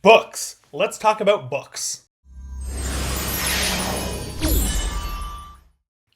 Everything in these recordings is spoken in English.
Books. Let's talk about books.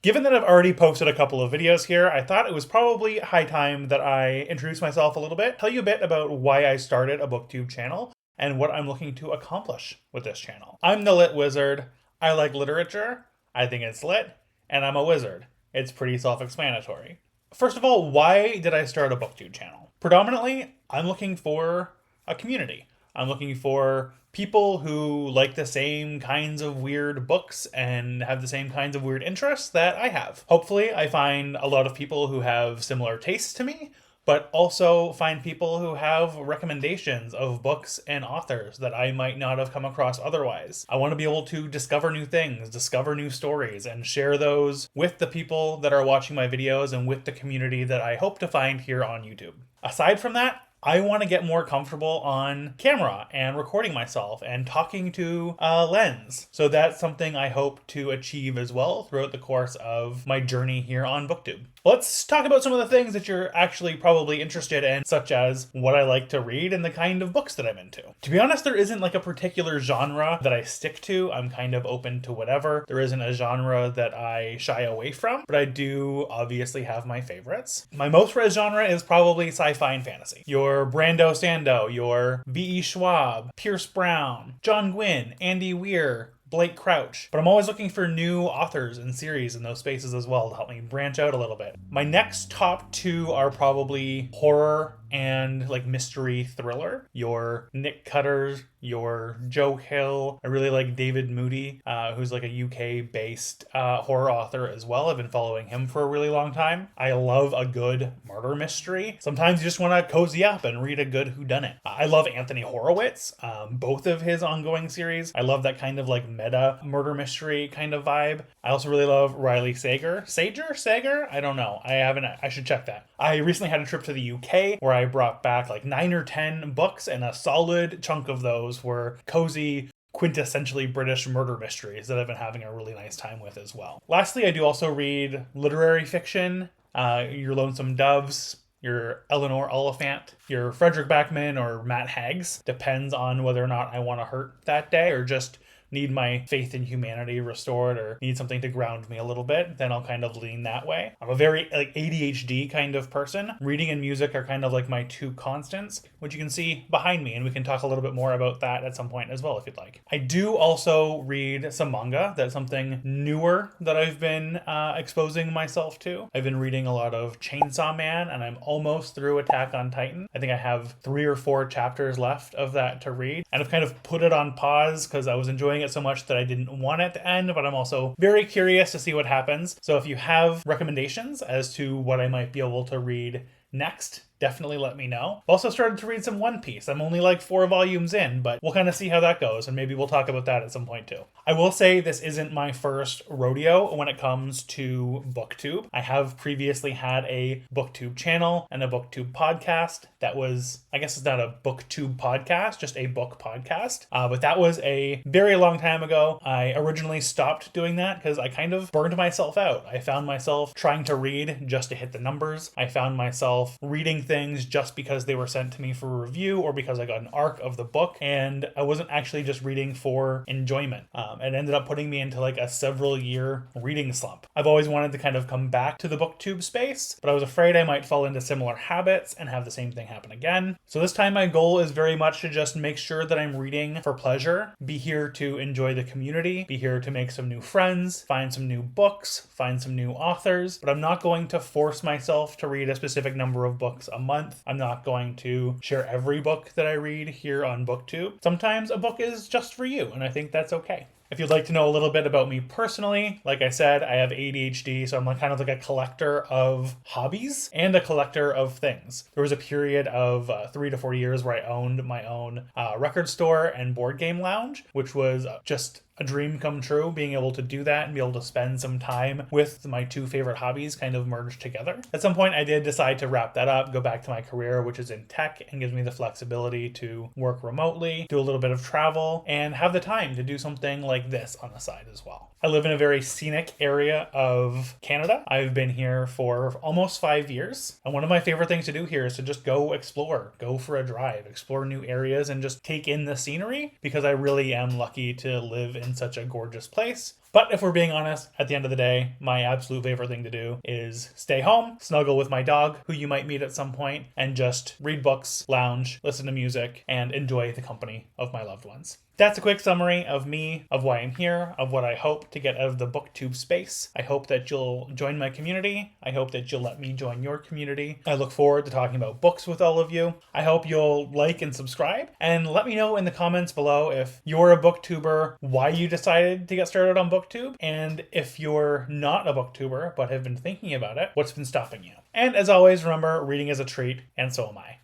Given that I've already posted a couple of videos here, I thought it was probably high time that I introduce myself a little bit, tell you a bit about why I started a booktube channel, and what I'm looking to accomplish with this channel. I'm the Lit Wizard. I like literature. I think it's lit, and I'm a wizard. It's pretty self-explanatory. First of all, why did I start a booktube channel? Predominantly, I'm looking for a community. I'm looking for people who like the same kinds of weird books and have the same kinds of weird interests that I have. Hopefully, I find a lot of people who have similar tastes to me, but also find people who have recommendations of books and authors that I might not have come across otherwise. I want to be able to discover new things, discover new stories, and share those with the people that are watching my videos and with the community that I hope to find here on YouTube. Aside from that, I want to get more comfortable on camera and recording myself and talking to a lens. So that's something I hope to achieve as well throughout the course of my journey here on BookTube. Let's talk about some of the things that you're actually probably interested in, such as what I like to read and the kind of books that I'm into. To be honest, there isn't like a particular genre that I stick to. I'm kind of open to whatever. There isn't a genre that I shy away from, but I do obviously have my favorites. My most read genre is probably sci-fi and fantasy. Your Brando Sando, your V.E. Schwab, Pierce Brown, John Gwynne, Andy Weir, Blake Crouch. But I'm always looking for new authors and series in those spaces as well to help me branch out a little bit. My next top two are probably horror and like mystery thriller. Your Nick Cutters, your Joe Hill. I really like David Moody, who's like a UK-based horror author as well. I've been following him for a really long time. I love a good murder mystery. Sometimes you just want to cozy up and read a good whodunit. I love Anthony Horowitz, both of his ongoing series. I love that kind of like meta murder mystery kind of vibe. I also really love Riley Sager. Sager? I don't know. I should check that. I recently had a trip to the UK where I brought back like 9 or 10 books, and a solid chunk of those were cozy, quintessentially British murder mysteries that I've been having a really nice time with as well. Lastly, I do also read literary fiction, your Lonesome Doves, your Eleanor Oliphant, your Frederick Backman or Matt Haig's. Depends on whether or not I want to hurt that day or just need my faith in humanity restored or need something to ground me a little bit, then I'll kind of lean that way. I'm a very like ADHD kind of person. Reading and music are kind of like my two constants, which you can see behind me, and we can talk a little bit more about that at some point as well if you'd like. I do also read some manga. That's something newer that I've been exposing myself to. I've been reading a lot of Chainsaw Man, and I'm almost through Attack on Titan. I think I have 3 or 4 chapters left of that to read, and I've kind of put it on pause because I was enjoying it so much that I didn't want it to end, but I'm also very curious to see what happens. So if you have recommendations as to what I might be able to read next, definitely let me know. I've also started to read some One Piece. I'm only like 4 volumes in, but we'll kind of see how that goes, and maybe we'll talk about that at some point too. I will say this isn't my first rodeo when it comes to BookTube. I have previously had a BookTube channel and a BookTube podcast. That was, I guess it's not a BookTube podcast, just a book podcast. But that was a very long time ago. I originally stopped doing that because I kind of burned myself out. I found myself trying to read just to hit the numbers. I found myself reading things just because they were sent to me for review or because I got an arc of the book, and I wasn't actually just reading for enjoyment. It ended up putting me into like a several year reading slump. I've always wanted to kind of come back to the BookTube space, but I was afraid I might fall into similar habits and have the same thing happen again. So this time my goal is very much to just make sure that I'm reading for pleasure, be here to enjoy the community, be here to make some new friends, find some new books, find some new authors, but I'm not going to force myself to read a specific number of books a month. I'm not going to share every book that I read here on BookTube. Sometimes a book is just for you, and I think that's okay. If you'd like to know a little bit about me personally, like I said, I have ADHD, so I'm kind of like a collector of hobbies and a collector of things. There was a period of 3 to 4 years where I owned my own record store and board game lounge, which was just a dream come true, being able to do that and be able to spend some time with my two favorite hobbies kind of merged together. At some point, I did decide to wrap that up, go back to my career, which is in tech, and gives me the flexibility to work remotely, do a little bit of travel, and have the time to do something like this on the side as well. I live in a very scenic area of Canada. I've been here for almost 5 years. And one of my favorite things to do here is to just go explore, go for a drive, explore new areas, and just take in the scenery, because I really am lucky to live in such a gorgeous place. But if we're being honest, at the end of the day, my absolute favorite thing to do is stay home, snuggle with my dog, who you might meet at some point, and just read books, lounge, listen to music, and enjoy the company of my loved ones. That's a quick summary of me, of why I'm here, of what I hope to get out of the booktube space. I hope that you'll join my community. I hope that you'll let me join your community. I look forward to talking about books with all of you. I hope you'll like and subscribe, and let me know in the comments below if you're a booktuber, why you decided to get started on booktube, and if you're not a booktuber but have been thinking about it, what's been stopping you. And as always, remember, reading is a treat, and so am I.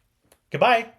Goodbye!